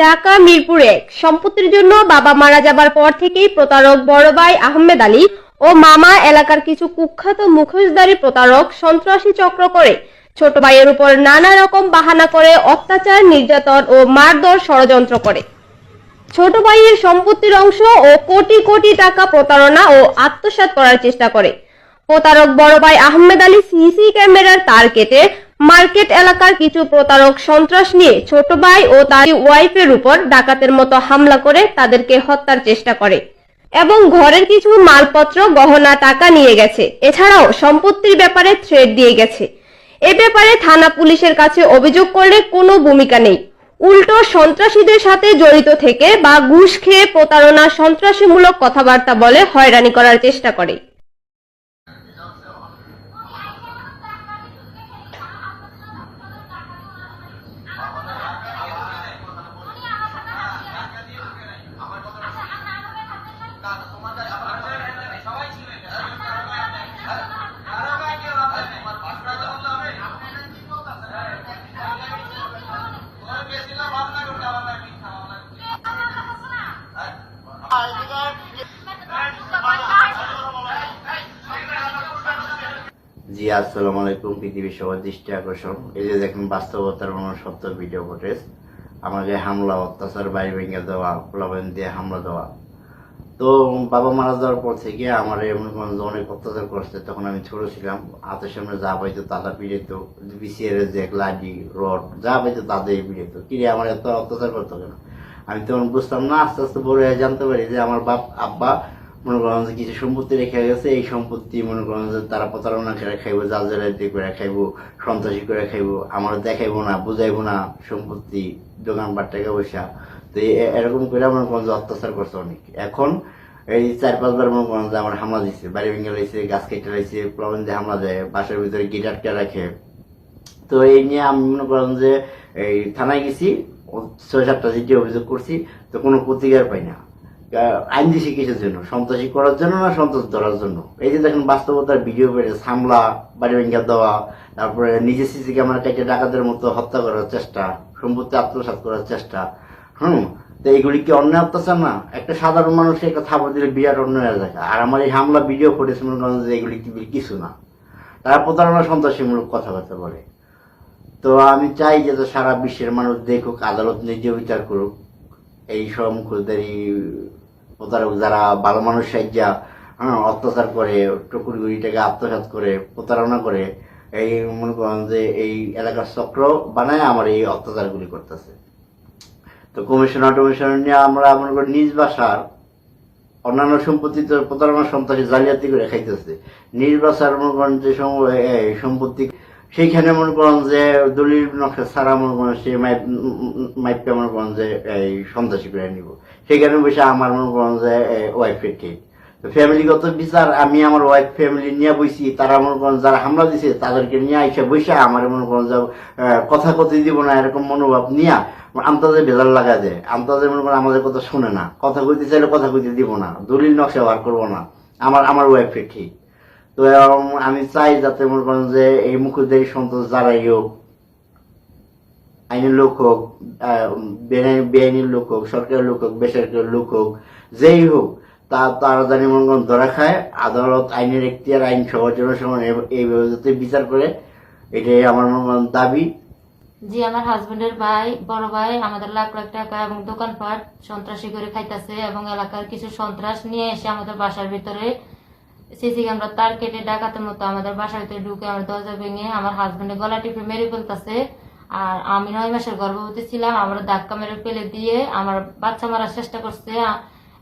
ঢাকা মিরপুর ১ সম্পত্তির জন্য বাবা মারা যাবার পর থেকেই প্রতারক বড় ভাই আহমেদ আলী ও মামা এলাকার কিছু কুখ্যাত মুখোশধারী প্রতারক সন্ত্রাসী চক্র করে ছোট ভাইয়ের উপর নানা রকম বাহানা করে অত্যাচার, নির্যাতন ও মারধর ষড়যন্ত্র করে। ছোট ভাইয়ের সম্পত্তির অংশ ও কোটি কোটি টাকা প্রতারণা ও আত্মসাৎ করার চেষ্টা করে। প্রতারক বড় ভাই আহমেদ আলী সিসি ক্যামেরার তার কেটে মার্কেট এলাকার কিছু প্রতারক সন্ত্রাস নিয়ে ছোট ভাই ও তার ওয়াইফের উপর ডাকাতের মতো হামলা করে তাদেরকে হত্যার চেষ্টা করে এবং ঘরের কিছু মালপত্র, গহনা, টাকা নিয়ে গেছে। এছাড়াও সম্পত্তির ব্যাপারে থ্রেট দিয়ে গেছে। এ ব্যাপারে থানা পুলিশের কাছে অভিযোগ করলে কোনো ভূমিকা নেই, উল্টো সন্ত্রাসীদের সাথে জড়িত থেকে বা ঘুষ খেয়ে প্রতারণা, সন্ত্রাসীমূলক কথাবার্তা বলে হয়রানি করার চেষ্টা করে। জি, আসসালামু আলাইকুম। পৃথিবীর সবার দৃষ্টি আকর্ষণ। এই যে দেখেন বাস্তবতার সত্য ভিডিও ফুটেজ। আমাকে হামলা, অত্যাচার, বাড়ি ভেঙে দেওয়া, পোলাপান দিয়ে হামলা দেওয়া। তো বাবা মারা যাওয়ার পর থেকে আমার এমন অনেক অত্যাচার করছে। তখন আমি ছোট ছিলাম, হাতের সামনে যা পাইতো তাদের পিড়িত, বিসিআর যে লাঠি, রড যা পাইতো তাদের পিড়িত। কিরে আমার এত অত্যাচার করতো কেন? আমি তখন বুঝতাম না। আস্তে আস্তে বড় হয়ে জানতে পারি যে আমার বাপ আব্বা মনে করেন যে কিছু সম্পত্তি রেখে গেছে। এই সম্পত্তি মনে করেন যে তারা প্রতারণা করে খাইবো, জালজালাইতে করে খাইবো, সন্ত্রাসী করে খাইবো, আমার দেখাইবো না, বুঝাইবো না সম্পত্তি, দোকানপাট টাকা পয়সা। তো এরকম করে মনে করেন যে অত্যাচার করছে অনেক। এখন এই ৪-৫ বার মনে করেন যে আমার হামলা দিচ্ছে, বাড়ি ভেঙে লাইছে, গাছ কেটে লাইছে, প্লাবন দিয়ে হামলা দেয়, বাসার ভিতরে গিট আটকে রাখে। তো এই নিয়ে আমি মনে করেন যে এই থানায় গেছি, ৬-৭টা জিডি অভিযোগ করছি। তো কোনো প্রতিকার পাই না। আইন দিছি কিসের জন্য? সন্ত্রাসী করার জন্য না সন্ত্রাস ধরার জন্য? এই যে দেখেন বাস্তবতার ভিডিও পেয়ে হামলা, বাড়ি ভেঙে দেওয়া, তারপরে নিজে সিসি ক্যামেরা কেটে ডাকাতের মতো হত্যা করার চেষ্টা, সম্পত্তি আত্মসাৎ করার চেষ্টা। তো এইগুলি কি অন্যায় অত্যাচার না? একটা সাধারণ মানুষকে একটা থাপড় দিলে বিরাট অন্যায় হয়ে যায়। আর আমার এই হামলা ভিডিও ফুটেজ মনে করেন যে এগুলি কিছু না। তারা প্রতারণা, সন্ত্রাসীমূলক কথাবার্তা বলে। তো আমি চাই যে সারা বিশ্বের মানুষ দেখুক, আদালত নিজে বিচার করুক। এই সব মুখোশধারী প্রতারক যারা ভালো মানুষ সাহায্যা অত্যাচার করে, টুকুরি টাকা আত্মসাৎ করে, প্রতারণা করে, এই মনে করেন যে এই এলাকার চক্র বানায় আমার এই অত্যাচারগুলি করতেছে। তো কমিশন অটোমেশন নিয়ে আমরা মনে করি নিজ বাসার অন্যান্য সম্পত্তি তো প্রতারণা, সন্ত্রাসী, জালিয়াতি করে খাইতেছে। নিজ বাসার মনে করেন যে সম্পত্তি সেইখানে মনে করেন যে দলিল নকশা ছাড়া মনে করেন সে মাইপটা মনে করেন যে এই সন্ত্রাসী করে নিব। সেখানে বসে আমার মনে করেন যে ওয়াইফের ঠিক ফ্যামিলিগত বিচার। আমি আমার ওয়াইফ ফ্যামিলি নিয়ে বসি, তারা মনে করেন যারা হামলা দিছে তাদেরকে নিয়ে আইসা বসে আমার মনে করেন যে কথা কথি দিব না এরকম মনোভাব নিয়ে আন্তাজে ভেজাল লাগা দেয়। আন্তাজে মনে করেন আমাদের কথা শুনে না, কথা কইতে চাইলে কথা কইতে দিব না, দলিল নকশা বার করবো না। আমার ওয়াইফের ঠিক। তো আমি চাই যাতে মনে করেন যে এই মুখোশধারী সন্ত্রাস যারাই হোক, আইনের লোক হোক, বেআইনের লোক হোক, সরকারি লোক হোক, বেসরকারি লোক হোক, যেই হোক, তারা জানি মনে করেন ধরা খায়। আদালত আইনের এখতিয়ার, আইন সবার জন্য সমান, এইভাবে যাতে বিচার করে, এটাই আমার মনে করেন দাবি। জি, আমার হাজবেন্ডের ভাই, বড় ভাই আমাদের লাখ লাখ টাকা এবং দোকানপাট সন্ত্রাসী করে খাইতেছে এবং এলাকার কিছু সন্ত্রাস নিয়ে এসে আমাদের বাসার ভিতরে সিসি ক্যামেরা তার কেটে ডাকাতের মতো আমাদের বাসার ভিতরে ঢুকে আমার দরজা ভেঙে আমার হাজবেন্ডের গলা টিপে মেরে ফেলতেছে। আর আমি ৯ মাসের গর্ভবতী ছিলাম, আমার ধাক্কা মেরে ফেলে দিয়ে আমার বাচ্চা মারার চেষ্টা করছে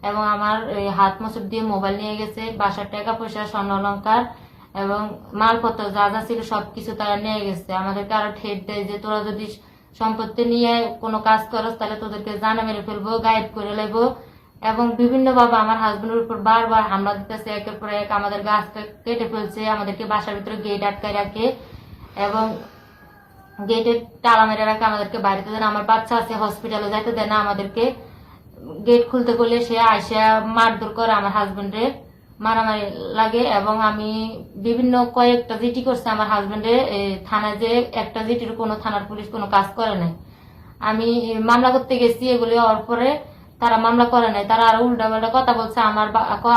এবং আমার হাত মোচড় দিয়ে মোবাইল নিয়ে গেছে, বাসার টাকা পয়সা, স্বর্ণ অলংকার এবং মালপত্র যা যা ছিল সবকিছু তারা নিয়ে গেছে। আমাদেরকে আরো ঠেট দেয় যে তোরা যদি সম্পত্তি নিয়ে কোনো কাজ করস তাহলে তোদেরকে জানা মেরে ফেলবো, গায়েব করে লেবো। এবং বিভিন্ন ভাবে আমার হাজবেন্ডের উপর বারবার হামলা দিতেছে। একের পর এক আমাদের গাছ কেটে ফেলছে, আমাদেরকে বাসার ভিতরে গেট আটকায় রাখে এবং গেটে তালা মেরে রাখে, আমাদেরকে বাড়িতে দেয় না। আমার বাচ্চা আছে, হসপিটালে যাইতে দেয় না আমাদেরকে। গেট খুলতে করলে সে আইসা মারধর করে, আমার হাজবেন্ডে মারামারি লাগে। এবং আমি বিভিন্ন কয়েকটা জিটি করছে আমার হাজবেন্ডে থানায়, যে একটা জিটির কোনো থানার পুলিশ কোনো কাজ করে নাই। আমি মামলা করতে গেছি, এগুলি হওয়ার পরে তারা মামলা করে নাই, তারা আরো উল্টা পাল্টা কথা বলছে। আমার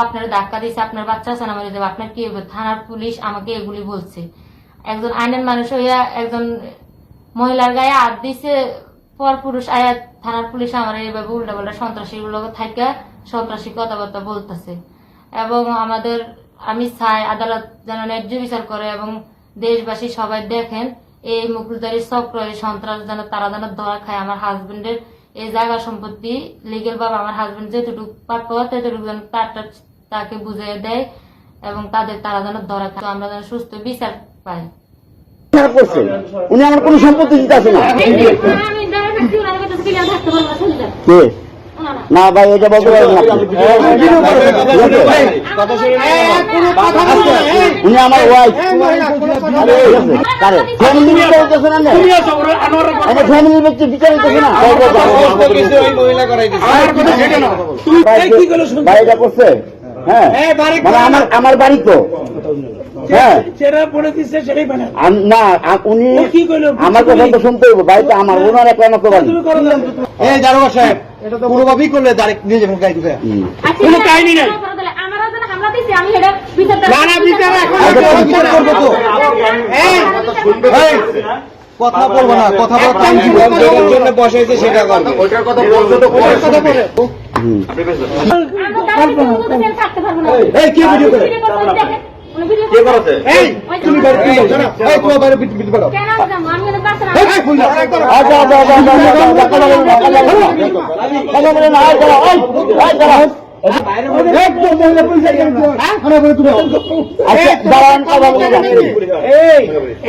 আপনার ধাক্কা দিয়েছে, আপনার বাচ্চা আছে না, মেরে দেবে, আপনার কি হবে? থানার পুলিশ আমাকে এগুলি বলছে। একজন আইনের মানুষ হইয়া একজন মহিলার গায়ে হাত দিছে, পর পুরুষ আয়া থানার পুলিশ আমার এইভাবে উল্টা পাল্টা সন্ত্রাসী থাকা সন্ত্রাসী কথাবার্তা বলতেছে। এবং আমি চাই আদালত যেন ন্যায্য বিচার করে এবং দেশবাসী সবাই দেখেন এই মুখোশধারী চক্র, এই সন্ত্রাস যেন তারা যেন ধরা খায়। আমার হাজবেন্ডের এই জায়গা সম্পত্তি লিগেল ভাবে আমার হাজবেন্ড যেটুকু প্রাপ্য ততটুকু যেন তাকে বুঝিয়ে দেয় এবং তারা যেন ধরা খায়, আমরা যেন সুস্থ বিচার পাই। করছে উনি আমার কোনো সম্পত্তি দিতে আসে না। কে? না ভাই এটা বলতে পারেন না, উনি আমার ওয়াইফ। ফ্যামিলি চলতেছে না, ফ্যামিলি ব্যক্তি বিচার হইতেছে না। ভাই এটা করছে, হ্যাঁ মানে আমার বাড়ি তো, হ্যাঁ না উনি আমার কথা তো শুনতে হইব, বাড়িতে আমার ওনার একটা মতো বাড়ি। এই দারোগা সাহেব, এটা তো পুরোভাবেই করলে ডাইরেক্ট নিয়ে যাবেন গাড়ি থেকে। কোনো কাহিনী নাই। কথা বলবো না, কথা বলার জন্য বসাইছে সেটা করবে। ওইটার কথা বলতে তো এই কি ভিডিও করে? কে করেছে? এই তুমি বাইরে কি বলছো না? এই তোমার বাইরে ভিডিও করো। কেন যাবো? আমি ওদের কাছে না। এই ফুল দাও।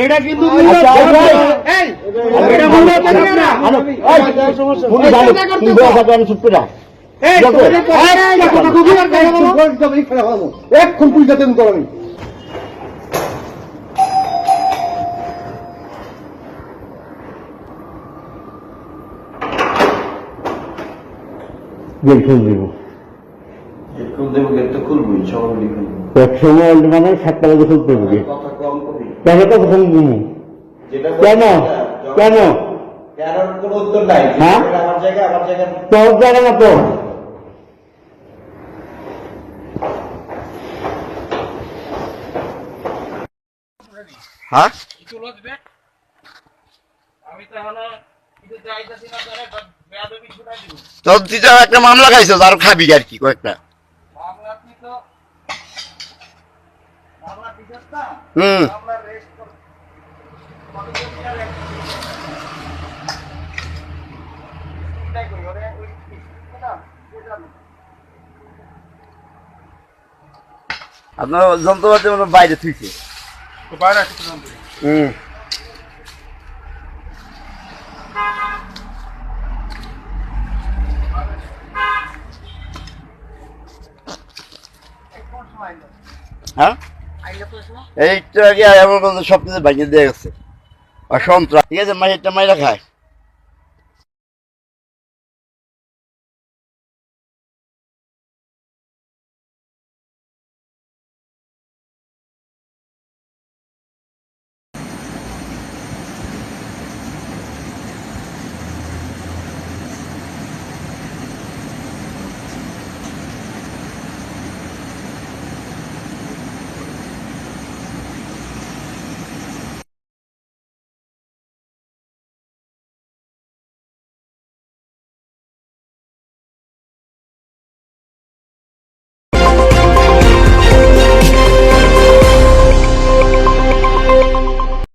এটা কিন্তু এখন পুলিশ যাতে করেন। মানে 7টা বাজে খুলতে হবে। কেন তো প্রথম কেন কেন হ্যাঁ তোর জায়গা না তো। হ্যাঁ তো তুই তো একটা মামলা খাইছো, আর খাবি আর কি কয়েকটা। হুম আপনার যন্ত্রপাতি বাইরে থুইছে। হুম হ্যাঁ এইটা আগে আমার সব কিছু ভাঙিয়ে দিয়ে গেছে। আর সন্ত্রাস ঠিক আছে, মাইটা মাইরা খায়।